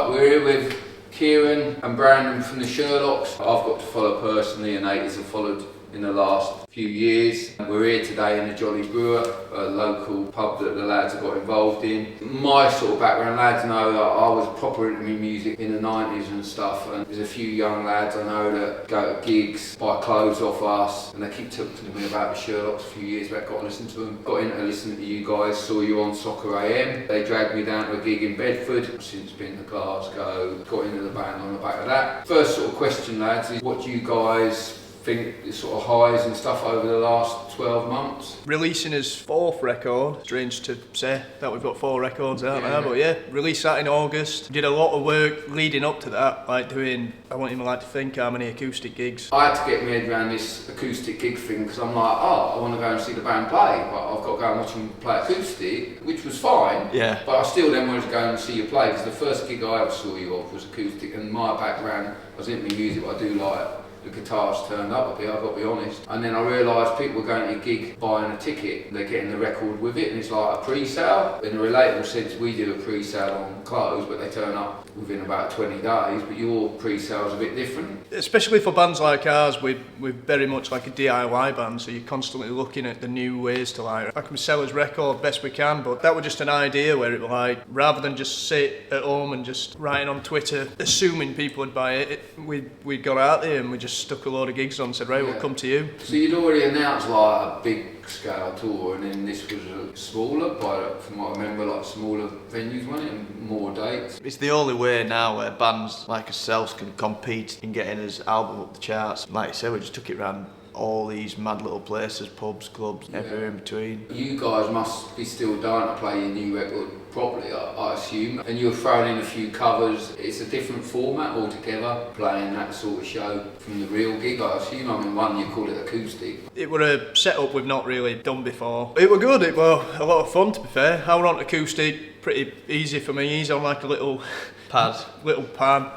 Right, we're here with Kieran and Brandon from the Sherlocks. I've got to follow personally, and Aters have followed in the last few years. We're here today in the Jolly Brewer, a local pub that the lads have got involved in. My sort of background, lads know that I was proper into music in the 90s and stuff, and there's a few young lads I know that go to gigs, buy clothes off us, and they keep talking to me about the Sherlocks a few years back. Got to listen to them, got into listening to you guys, saw you on Soccer AM. They dragged me down to a gig in Bedford, since been to Glasgow, got into the band on the back of that. First sort of question, lads, is what do you guys think the sort of highs and stuff over the last 12 months? Releasing his 4th record, strange to say that we've got 4 records out now, but yeah, released that in August. Did a lot of work leading up to that, like doing, I won't even like to think how many acoustic gigs. I had to get my head around this acoustic gig thing because I'm like, oh, I want to go and see the band play, but I've got to go and watch them play acoustic, which was fine, yeah. But I still then wanted to go and see you play because the first gig I ever saw you off was acoustic, and my background, I was into music, but I do like the guitars turned up a bit, I've got to be honest. And then I realised people were going to a gig buying a ticket, they're getting the record with it, and it's like a pre-sale. In a relatable sense, we do a pre-sale on clothes, but they turn up within about 20 days, but your pre-sale's a bit different. Especially for bands like ours, we're very much like a DIY band, so you're constantly looking at the new ways to like, I can sell his record best we can, but that was just an idea where it was like, rather than just sit at home and just writing on Twitter, assuming people would buy it, we got out there and we just stuck a load of gigs on and said, right, we'll come to you. So you'd already announced like a big scale tour, and then this was a smaller, from what I remember, like smaller venues, wasn't it, and more dates? It's the only way now where bands like ourselves can compete in getting his album up the charts. Like you said, we just took it around all these mad little places, pubs, clubs, everywhere in between. You guys must be still dying to play your new record properly, I assume, and you're throwing in a few covers. It's a different format altogether, playing that sort of show from the real gig, I assume. I mean, one, you call it acoustic. It were a setup we've not really done before. It were good, it were a lot of fun, to be fair. How we're on acoustic, pretty easy for me. He's on like a little pad.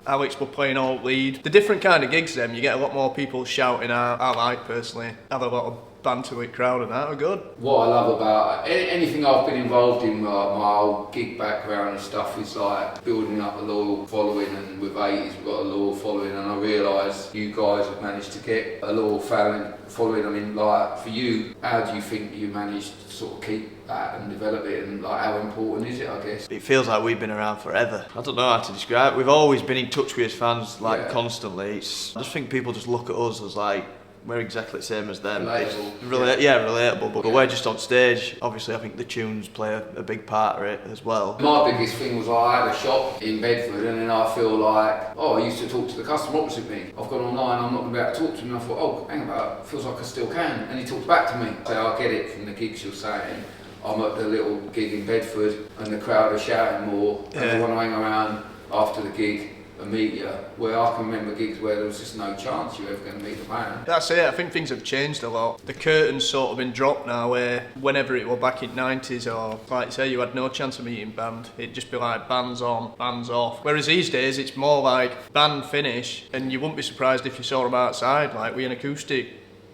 Alex were playing all lead. The different kind of gigs then, you get a lot more people shouting out. I like personally, have a lot of banter with crowd and that are good. What I love about anything I've been involved in, like my whole gig background and stuff, is like building up a loyal following, and with 80s we've got a loyal following, and I realise you guys have managed to get a loyal following. I mean, like for you, how do you think you managed to sort of keep that and develop it, and like how important is it, I guess? It feels like we've been around forever. I don't know how to describe it. We've always been in touch with his fans like constantly. I just think people just look at us as like, we're exactly the same as them. Relatable, but we're just on stage. Obviously, I think the tunes play a big part of it as well. My biggest thing was like, I had a shop in Bedford, and then I feel like, I used to talk to the customer opposite me. I've gone online, I'm not going to be able to talk to him. And I thought, hang about, feels like I still can. And he talked back to me. So I get it from the gigs you're saying. I'm at the little gig in Bedford, and the crowd are shouting more, and they want to hang around after the gig and meet you, where I can remember gigs where there was just no chance you were ever going to meet the band. That's it, I think things have changed a lot. The curtain's sort of been dropped now, where whenever it were back in 90s, or like you say, you had no chance of meeting band, it'd just be like bands on, bands off. Whereas these days it's more like band finish, and you wouldn't be surprised if you saw them outside, like we an acoustic,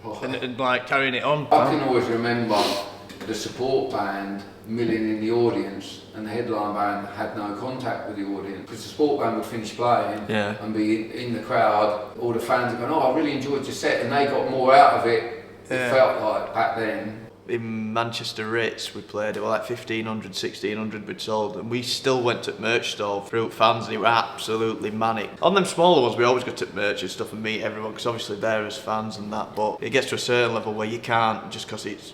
and like carrying it on. I can always remember the support band milling in the audience, and the headline band had no contact with the audience, because the support band would finish playing and be in the crowd. All the fans are going, I really enjoyed your set, and they got more out of it. It felt like back then. In Manchester Ritz we played, it was like 1,500, 1,600 we'd sold, and we still went to merch store through fans, and it were absolutely manic. On them smaller ones we always go to merch and stuff and meet everyone, because obviously they're as fans and that, but it gets to a certain level where you can't, just because it's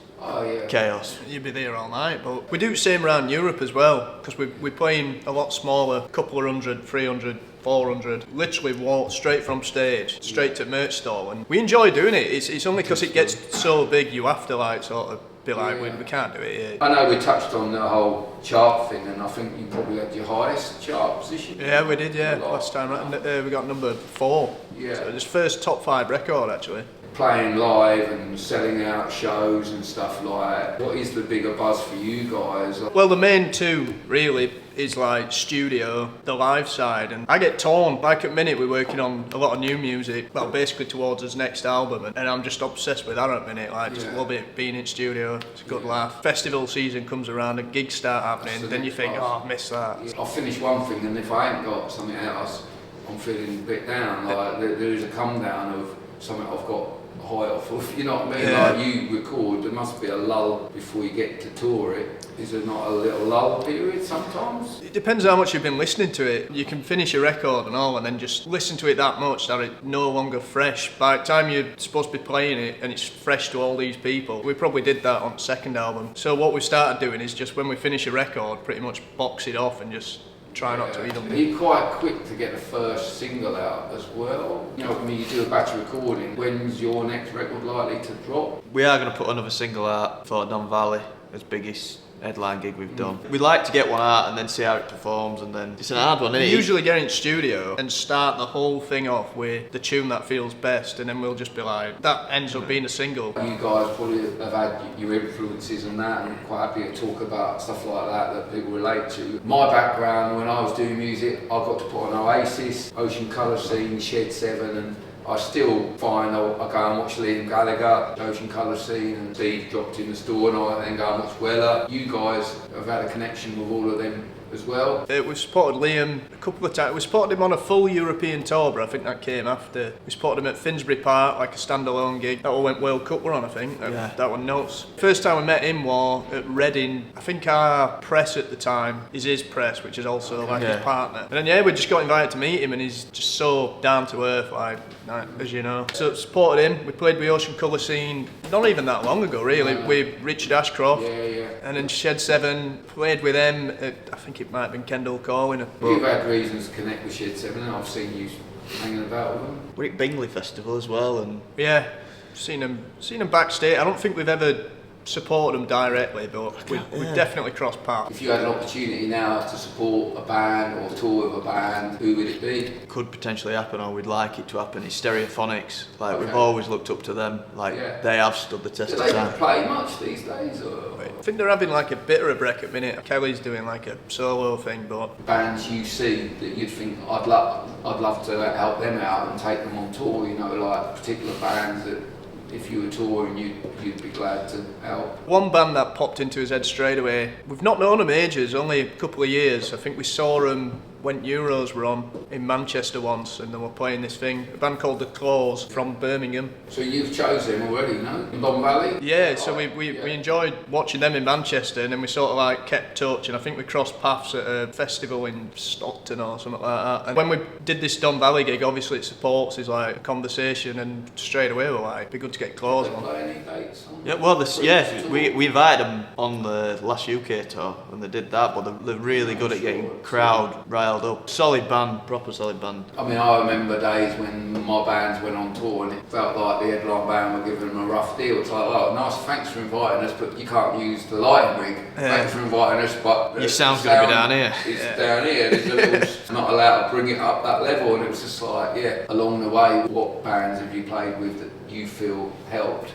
chaos. You'd be there all night, but we do the same around Europe as well, because we're playing a lot smaller, couple of 100, 300, 400, literally walk straight from stage, straight to merch store, and we enjoy doing it. It's only because it gets so big you have to like sort of be like, we can't do it here. I know we touched on the whole chart thing, and I think you probably had your highest chart position. Yeah, we did, last time, and we got number 4. Yeah. So it was first top 5 record actually. playing live and selling out shows and stuff like that. What is the bigger buzz for you guys? Well, the main two really is like studio, the live side, and I get torn. Like at minute we're working on a lot of new music, well basically towards his next album, and I'm just obsessed with that at minute. Like just love it being in studio. It's a good laugh. Festival season comes around and gigs start happening, then you think, oh, I miss that. I'll finish one thing, and if I ain't got something else, I'm feeling a bit down. Like there is a come down of something I've got high off of, you know what I mean? Yeah. Like you record, there must be a lull before you get to tour it. Is there not a little lull period sometimes? It depends how much you've been listening to it. You can finish a record and all and then just listen to it that much that it's no longer fresh. By the time you're supposed to be playing it and it's fresh to all these people, we probably did that on the second album. So what we started doing is just when we finish a record, pretty much box it off and just try not to Are you quite quick to get the first single out as well? You know, I mean, you do a batch of recording. When's your next record likely to drop? We are going to put another single out for Don Valley, as biggest headline gig we've done. We like to get one out and then see how it performs, and then it's an hard one, isn't it? We usually get in studio and start the whole thing off with the tune that feels best, and then we'll just be like, that ends up being a single. You guys probably have had your influences and that, and quite happy to talk about stuff like that people relate to. My background, when I was doing music, I got to put on Oasis, Ocean Colour Scene, Shed 7, and I still find I go and watch Liam Gallagher, Ocean Colour Scene, and Steve dropped in the store, and I then go and watch Weller. You guys have had a connection with all of them as well. We supported Liam a couple of times. We supported him on a full European tour, but I think that came after. We supported him at Finsbury Park, like a standalone gig. That all went World Cup we're on, I think. That one nuts. First time we met him was at Reading. I think our press at the time is his press, which is also like his partner. And then we just got invited to meet him, and he's just so down to earth, like as you know. So supported him. We played with Ocean Colour Scene not even that long ago, really, with Richard Ashcroft. And then Shed 7, played with them at, I think it might have been Kendall Corwin. You've had reasons to connect with Shed 7, and I've seen you hanging about with them. We're at Bingley Festival as well, and yeah, seen them backstage. I don't think we've ever supported them directly, but we've definitely crossed paths. If you had an opportunity now to support a band or tour with a band, who would it be? Could potentially happen, or we'd like it to happen. It's Stereophonics. Like we've always looked up to them. Like they have stood the test Do of they time. play much these days? Or? I think they're having like a bit of a break at minute. Kelly's doing like a solo thing, but Bands you see that you'd think I'd love to help them out and take them on tour. You know, like particular bands that if you were touring, you'd be glad to help. One band that popped into his head straight away. We've not known them ages, only a couple of years. I think we saw them when Euros were on in Manchester once, and they were playing this thing. A band called The Claws from Birmingham. So you've chosen them already, no? In Don Valley? Yeah, so we enjoyed watching them in Manchester, and then we sort of like kept touch, and I think we crossed paths at a festival in Stockton or something like that. And when we did this Don Valley gig, obviously it supports is like a conversation, and straight away we're like, it'd be good to get Claws They on. play any dates on? Yeah, well, we invited them on the last UK tour when they did that, but they're really good at getting crowd riled up. Solid band, proper solid band. I mean, I remember days when my bands went on tour and it felt like the headline band were giving them a rough deal. It's like, oh, nice, thanks for inviting us, but you can't use the lighting rig. Thanks for inviting us, but your sound's going to be down here. It's down here. There's a little, not allowed to bring it up that level, and it was just like, along the way, what bands have you played with that you feel helped?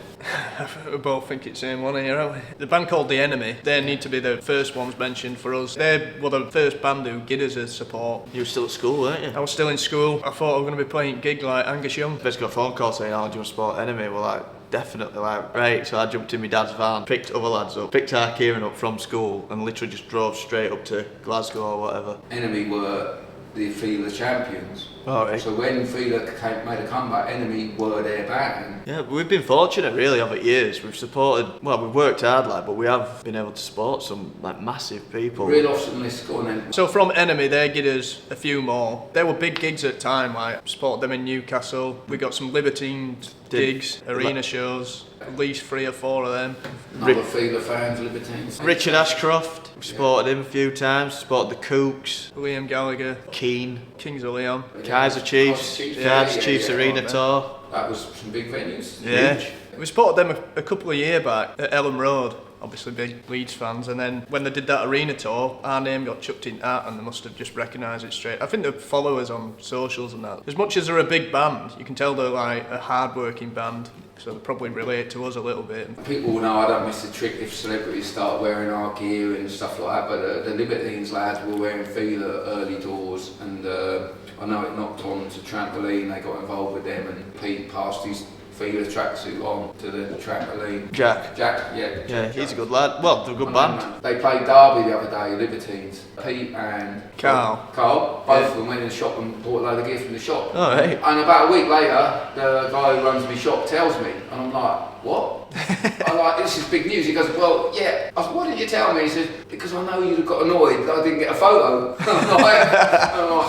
We both think it's the same one here, aren't we? The band called The Enemy, they need to be the first ones mentioned for us. They were the first band who gave us a support. You were still at school, weren't you? I was still in school. I thought I was going to be playing a gig like Angus Young. Basically got a phone call saying, oh, do you want to support Enemy? We're like, definitely, like, right. So I jumped in my dad's van, picked other lads up, picked our Kieran up from school, and literally just drove straight up to Glasgow or whatever. Enemy were the Fila champions. Oh, right. So when Fila made a comeback, Enemy were their band. Yeah, we've been fortunate really over years. We've supported, well, we've worked hard, like, but we have been able to support some like massive people. Real off some lists, go on then. So from Enemy, they give us a few more. They were big gigs at the time, like supported them in Newcastle. We got some Libertine gigs, arena shows, at least 3 or 4 of them. Another Fila fans, Libertines. Richard Ashcroft, we supported him a few times, supported the Kooks, Liam Gallagher, Keen, Kings of Leon. Kaiser Chiefs, Kaiser Chiefs Arena Tour. That was some big venues. Yeah. Huge. We supported them a couple of years back at Ellen Road. Obviously big Leeds fans, and then when they did that arena tour, our name got chucked in that, and they must have just recognised it straight. I think they follow us on socials and that. As much as they're a big band, you can tell they're like a hard-working band. so they probably relate to us a little bit. People will know I don't miss a trick if celebrities start wearing our gear and stuff like that, but the Libertines lads were wearing Fila early doors, and I know it knocked on to Trampoline, they got involved with them, and Pete passed his Fila tracksuit on to the Trampoline. Jack, yeah. he's a good lad. Well, they're a good band. They played Derby the other day, Libertines. Pete and Carl, both of them went in the shop and bought a load of gear from the shop. Oh, hey. And about a week later, the guy who runs my shop tells me, and I'm like, what? I'm like, this is big news. He goes, well, yeah. I said, why didn't you tell me? He said, because I know you'd have got annoyed that I didn't get a photo.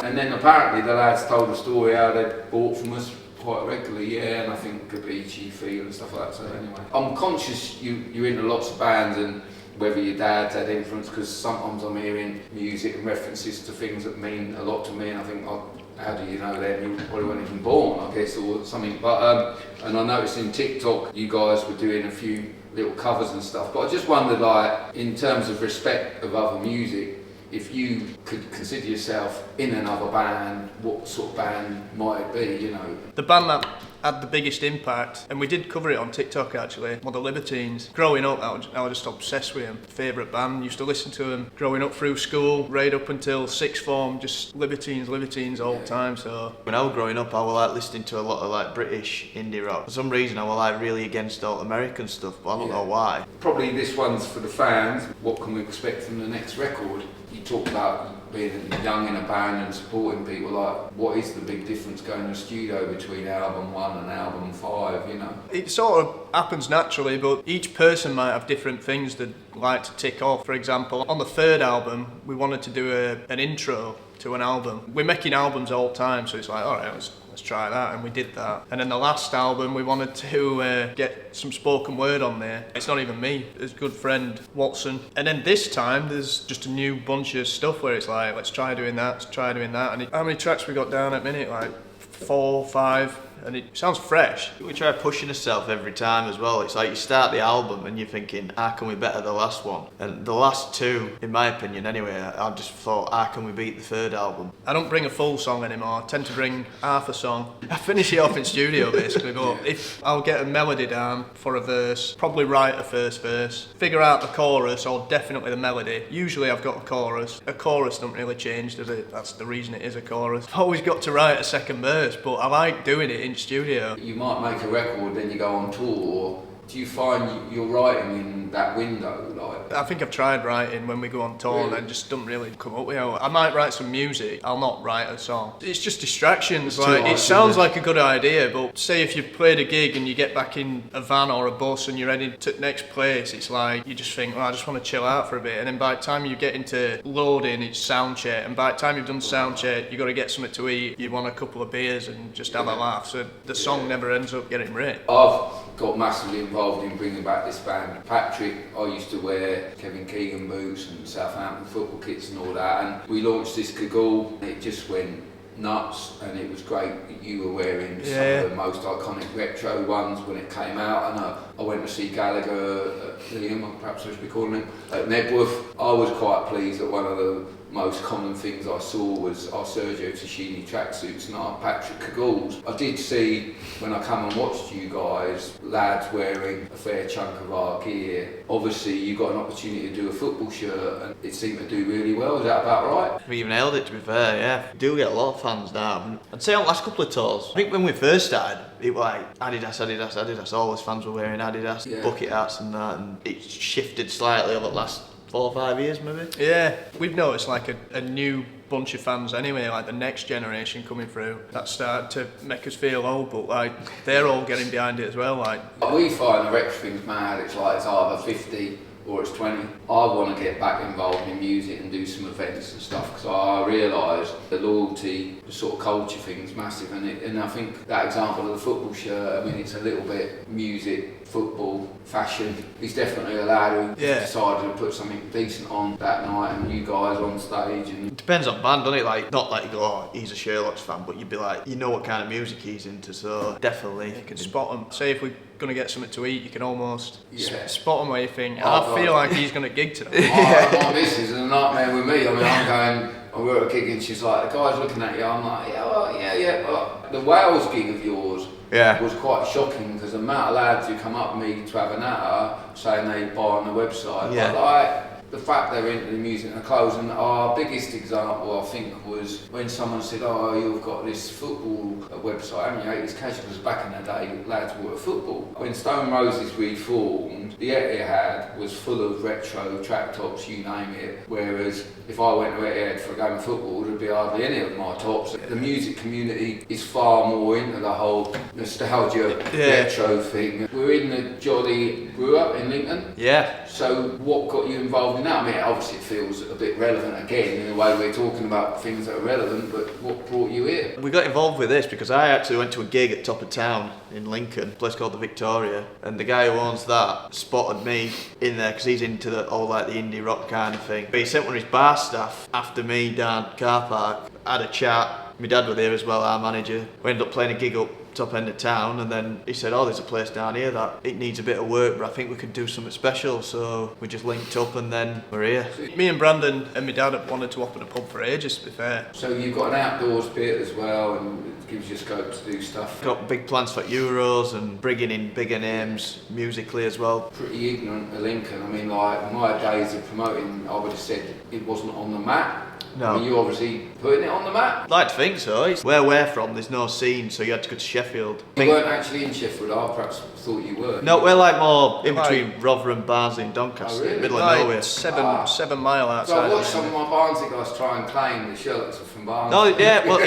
And then apparently the lads told the story how they bought from us quite regularly, yeah, and I think Gabici, Feel and stuff like that. So anyway, I'm conscious you're into lots of bands and whether your dad's had influence, because sometimes I'm hearing music and references to things that mean a lot to me, and I think, oh, how do you know them? You probably weren't even born, I guess, or something. But and I noticed in TikTok you guys were doing a few little covers and stuff. But I just wondered, like, in terms of respect of other music, if you could consider yourself in another band, what sort of band might it be, you know? The band that had the biggest impact, and we did cover it on TikTok actually, were the Libertines. Growing up, I was just obsessed with them. Favourite band, used to listen to them growing up through school, right up until sixth form, just Libertines all the time. So When I was growing up, I was like listening to a lot of like British indie rock. For some reason, I was like really against all American stuff, but I don't know why. Probably this one's for the fans. What can we expect from the next record? You talk about being young in a band and supporting people, like, what is the big difference going to the studio between album 1 and album 5, you know? it sort of happens naturally, but each person might have different things they'd like to tick off. For example, on the third album, we wanted to do an intro to an album. We're making albums all the time, so it's like, all right, let's try that, and we did that. And then the last album, we wanted to get some spoken word on there. It's not even me, it's a good friend, Watson. And then this time, there's just a new bunch of stuff where it's like, let's try doing that. And how many tracks we got down at minute? Like 4, 5, and it sounds fresh. We try pushing ourselves every time as well. It's like you start the album and you're thinking, how can we better the last one? And the last two, in my opinion anyway, I just thought, how can we beat the third album? I don't bring a full song anymore. I tend to bring half a song. I finish it off in studio basically, but if I'll get a melody down for a verse, probably write a first verse, figure out the chorus or definitely the melody. Usually I've got a chorus. A chorus don't really change, does it? That's the reason it is a chorus. I've always got to write a second verse, but I like doing it in studio. You might make a record, then you go on tour, or do you find you're writing in that window? Like, I think I've tried writing when we go on tour, and I just don't really come up with it. I might write some music, I'll not write a song. It's just distractions. Like, it sounds like a good idea, but say if you've played a gig and you get back in a van or a bus and you're heading to the next place, it's like you just think, well, I just want to chill out for a bit. And then by the time you get into loading, it's sound check. And by the time you've done sound check, you've got to get something to eat. You want a couple of beers and just have a laugh. So the song never ends up getting written. I've got massively involved in bringing back this band. Patrick, I used to wear Kevin Keegan boots and Southampton football kits and all that, and we launched this Cagoule. It just went nuts, and it was great that you were wearing some of the most iconic retro ones when it came out. And I went to see Gallagher at Liam, perhaps I should be calling him, at Nebworth. I was quite pleased that one of the most common things I saw was our Sergio Tacchini tracksuits and our Patrick Cagoules. I did see, when I come and watched you guys, lads wearing a fair chunk of our gear. Obviously you got an opportunity to do a football shirt and it seemed to do really well. Is that about right? We even nailed it, to be fair, yeah. We do get a lot of fans now. I'd say on the last couple of tours, I think when we first started, it was like Adidas. All those fans were wearing Adidas, bucket hats and that, and it shifted slightly over the last 4 or 5 years maybe. Yeah, we've noticed like a new bunch of fans anyway, like the next generation coming through, that started to make us feel old, but like they're all getting behind it as well. Like we find the retro thing's mad. It's like it's either 50 or it's 20. I want to get back involved in music and do some events and stuff, because I realise the loyalty, the sort of culture thing's massive, and I think that example of the football shirt, I mean, it's a little bit music, football, fashion. He's definitely a lad who decided to put something decent on that night, and you guys on stage. And it depends on band, doesn't it? Like, not like you go, oh, he's a Sherlocks fan, but you'd be like, you know what kind of music he's into, so definitely. You can spot him. Say if we're going to get something to eat, you can almost spot him where you think, I feel like he's going to gig today. My missus is a nightmare with me. I mean, I'm going, I were at a gig and she's like, the guy's looking at you. I'm like, yeah. The Wales gig of yours, Yeah. was quite shocking because the amount of lads who come up to me to have a natter saying they buy on the website. Yeah. But like, the fact they're into the music and the clothes, and our biggest example I think was when someone said, oh, you've got this football website, haven't you? 80s Casuals, back in the day, lads were at football. When Stone Roses reformed, the Etihad was full of retro track tops, you name it, whereas if I went to Etihad for a game of football, there'd be hardly any of my tops. The music community is far more into the whole nostalgia retro thing. We're in the Jolly Brewer in Lincoln. Yeah. So what got you involved in that? I mean, obviously it feels a bit relevant again in the way we're talking about things that are relevant, but what brought you here? We got involved with this because I actually went to a gig at top of town in Lincoln, a place called the Victoria, and the guy who owns that spotted me in there because he's into the like the indie rock kind of thing. But he sent one of his bar staff after me down the car park, had a chat. My dad was there as well, our manager. We ended up playing a gig up top end of town, and then he said, oh, there's a place down here that it needs a bit of work, but I think we could do something special. So we just linked up and then we're here. Me and Brandon and my dad have wanted to open a pub for ages, to be fair. So you've got an outdoors bit as well, and it gives you scope to do stuff. Got big plans for Euros and bringing in bigger names musically as well. Pretty ignorant of Lincoln. I mean, like, my days of promoting, I would have said it wasn't on the map. No. I mean, you're obviously putting it on the map. I'd like to think so. Where we're from, there's no scene, so you had to go to Sheffield. You weren't actually in Sheffield, I perhaps thought you were. No, we're like more in between Rotherham, Barnsley and Doncaster, Oh, really? middle of Like nowhere. 7 mile outside. So I of watched some of Lincoln. my Barnsley guys try and claim the Sherlocks are from Barnsley. No, yeah, well,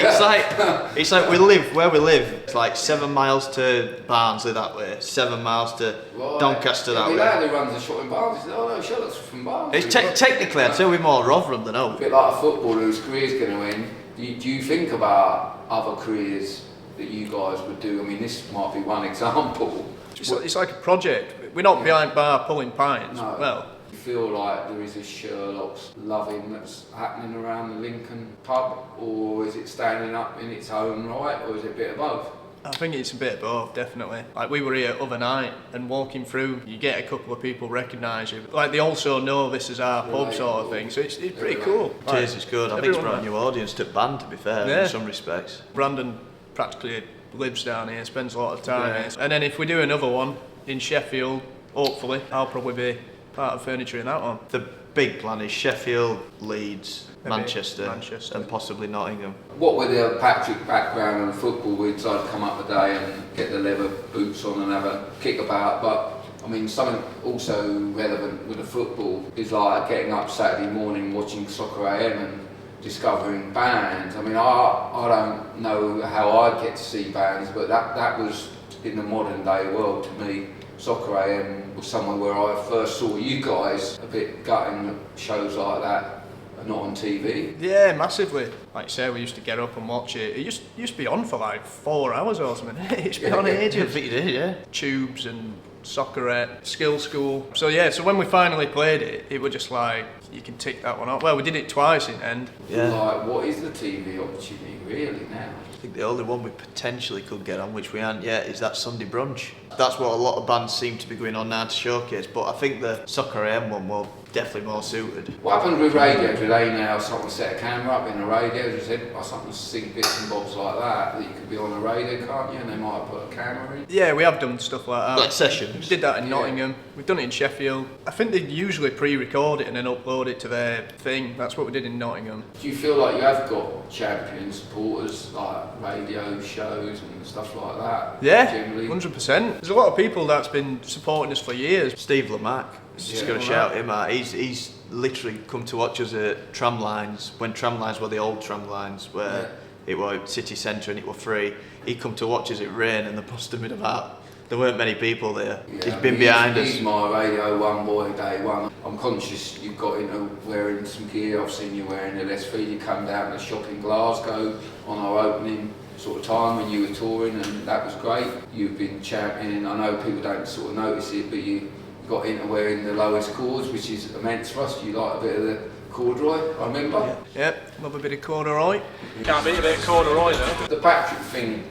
it's like we live where we live. It's like 7 miles to Barnsley that way, 7 miles to Doncaster that The way. lad who runs the shop in Barnsley said, oh no, Sherlocks are from Barnsley. It's technically, I'd say we're more Rotherham than A Oak. bit like a footballer whose career's going to end. Do you think about other careers that you guys would do? I mean, this might be one example. It's like a project. We're not behind bar pulling pints. No. Well, You feel like there is a Sherlock's loving that's happening around the Lincoln pub, or is it standing up in its own right, or is it a bit of both? I think it's a bit of both, definitely. Like, we were here overnight and walking through, you get a couple of people recognise you. Like, they also know this is our pub sort of thing, so it's pretty cool. Cheers, it's good. I think it's everyone- brought a new audience to band, to be fair, Yeah. in some respects. Brandon practically lives down here, spends a lot of time here. And then if we do another one in Sheffield, hopefully, I'll probably be part of furniture in that one. The big plan is Sheffield, Leeds, Maybe Manchester, and possibly Nottingham. What with the Patrick background and football, we decided to come up a day and get the leather boots on and have a kick about. But I mean, something also relevant with the football is like getting up Saturday morning watching Soccer AM and discovering bands. I mean, I don't know how I get to see bands, but that was in the modern day world to me. Soccer AM was somewhere where I first saw you guys. A bit gutting that shows like that are not on TV. Yeah, massively. Like you say, we used to get up and watch it. It used to be on for like 4 hours or something. It used to be on I ages. think you did, yeah. Tubes and Soccerette, Skill School. So yeah, so when we finally played it, it was just like, you can tick that one off. Well, we did it twice in the end. Yeah. Like, what is the TV opportunity really now? I think the only one we potentially could get on, which we aren't yet, is that Sunday brunch. That's what a lot of bands seem to be going on now to showcase, but I think the Soccer AM one will definitely more suited. What happened with radio? Do they now something set a camera up in the radio? As you said, or something sing bits and bobs like that you could be on the radio, can't you? And they might put a camera in. Yeah, we have done stuff like that. Like sessions. We did that in Yeah. Nottingham. We've done it in Sheffield. I think they usually pre-record it and then upload it to their thing. That's what we did in Nottingham. Do you feel like you have got champion supporters, like radio shows and stuff like that? Yeah, Generally? 100%. There's a lot of people that's been supporting us for years. Steve Lamack, just Yeah. got to shout him out. He's literally come to watch us at tram lines, when tram lines were the old tram lines, where it was city centre and it were free. He come to watch us at rain and the bus stood mid about. There weren't many people there. Yeah, He's been behind us. He's my Radio 1 boy, day one. I'm conscious you got into wearing some gear. I've seen you wearing the Les Feed. You come down to the shop in Glasgow on our opening sort of time when you were touring, and that was great. You've been championing. I know people don't sort of notice it, but you got into wearing the lowest chords, which is immense for us. You like a bit of the corduroy, I remember. Yep, love a bit of corduroy. Can't beat a bit of corduroy though. The Patrick thing,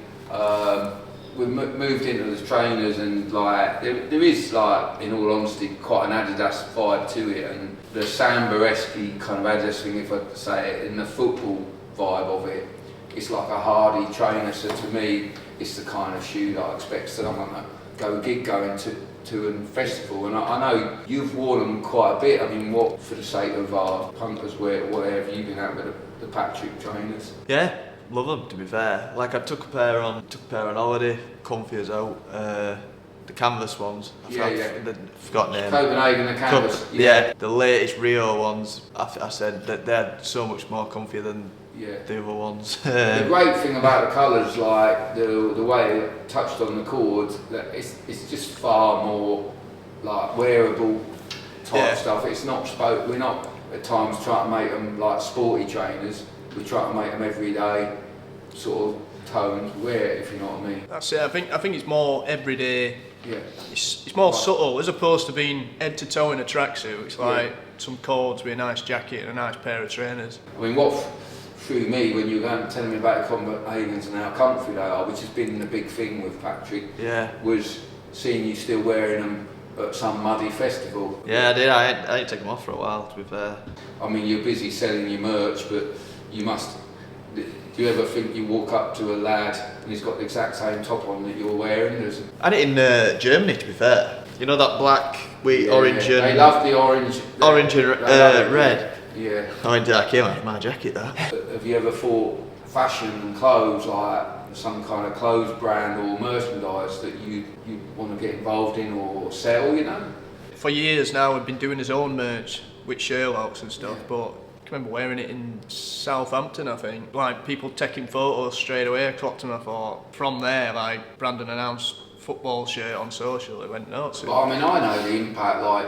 we moved into the trainers, and like there is, like, in all honesty, quite an Adidas vibe to it, and the Samba-esque kind of Adidas thing, if I say it, in the football vibe of it, it's like a hardy trainer. So to me, it's the kind of shoe that I expect someone to go gig going to a festival. And I know you've worn them quite a bit. I mean, what, for the sake of our punters, where have you been out with the Patrick trainers? Yeah, love them, to be fair. Like, I took a pair on holiday, comfy as out. The canvas ones. I've forgotten name. Copenhagen, the canvas. Yeah, the latest Rio ones. I said that they're so much more comfy than the other ones. The great thing about the colours, like the way it touched on the cord, that it's just far more like wearable type stuff. It's not we're not at times trying to make them like sporty trainers. We try to make them everyday sort of toned wear, if you know what I mean. That's it. I think it's more everyday. Yeah. It's more subtle, as opposed to being head to toe in a tracksuit. It's like some cords with a nice jacket and a nice pair of trainers. I mean, what threw me when you were telling me about the Copenhagens and how comfy they are, which has been the big thing with Patrick, was seeing you still wearing them at some muddy festival. Yeah, I did. I didn't take them off for a while, to be fair. I mean, you're busy selling your merch, but you must. Do you ever think you walk up to a lad and he's got the exact same top on that you're wearing? I had it in Germany, to be fair. You know that black with orange and... They love the orange. Orange and red. Yeah. I came out of my jacket, that. Have you ever thought fashion and clothes, like some kind of clothes brand or merchandise that you want to get involved in or sell, you know? For years now, we've been doing his own merch with Sherlocks and stuff, but I remember wearing it in Southampton, I think. Like, people taking photos straight away. I clocked them. I thought, from there, like, Brandon announced football shirt on social, it went nuts. But I mean, I know the impact, like,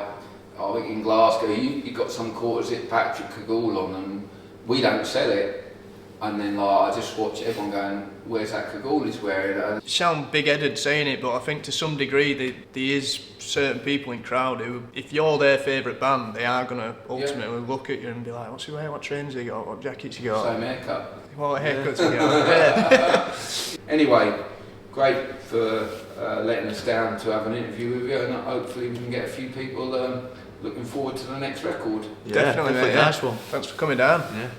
I think in Glasgow, you got some quarters hit Patrick Cagoule on them. We don't sell it. And then, like, I just watch everyone going, where's that Cagoule he's wearing? Sound big-headed saying it, but I think to some degree there is certain people in crowd who, if you're their favourite band, they are going to ultimately look at you and be like, what's he wearing, what trainers he got, what jackets he got? Same haircut. What haircuts he got? Anyway, great for letting us down to have an interview with you, and hopefully we can get a few people looking forward to the next record. Definitely, mate, nice one. Thanks for coming down. Yeah.